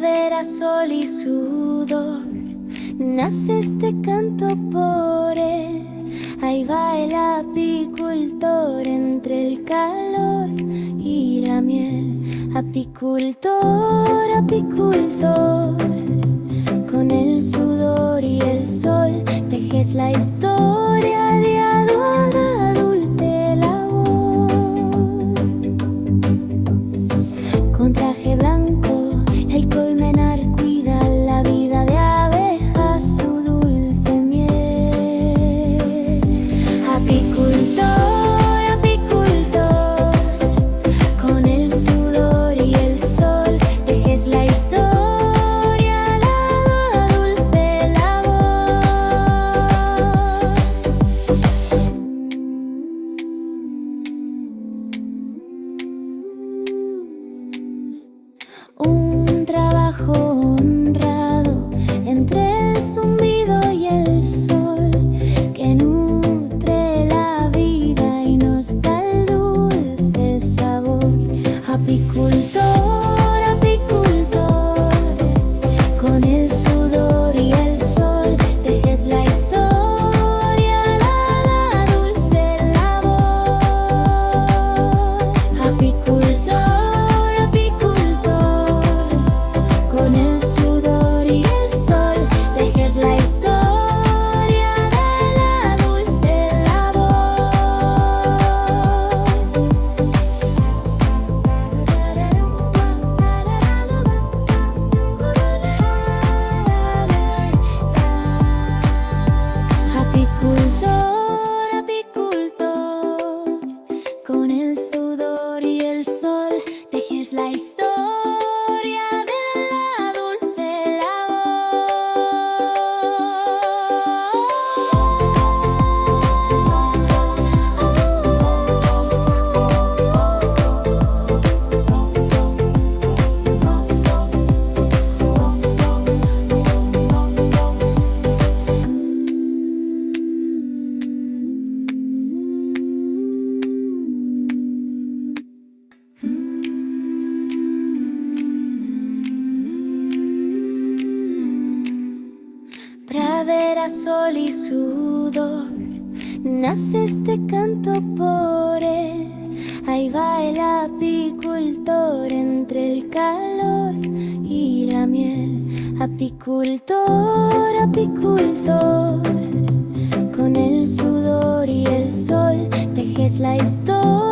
Pradera, sol y sudor, nace este canto por él. Ahí va el apicultor entre el calor y la miel. Apicultor, apicultor, con el sudor y el sol tejes la historia de una dulce labor. Con traje blanco el colmenar cuida la vida de abejas, su dulce miel. Apicultor, apicultor, con el sudor y el sol tejes la historia, la dulce labor. Un trabajo honrado entre el zumbido y el sol que nutre la vida y nos da el dulce sabor. Apicultor, apicultor, con el sudor y el sol tejes la historia, la dulce labor. Apicultor, apicultor, con el sudor y el sol tejes la historia de la dulce labor. Apicultor, apicultor, con el sudor y el sol tejes la historia de la dulce Pradera, sol y sudor, nace este canto por él. Ahí va el apicultor entre el calor y la miel. Apicultor, apicultor, con el sudor y el sol tejes la historia.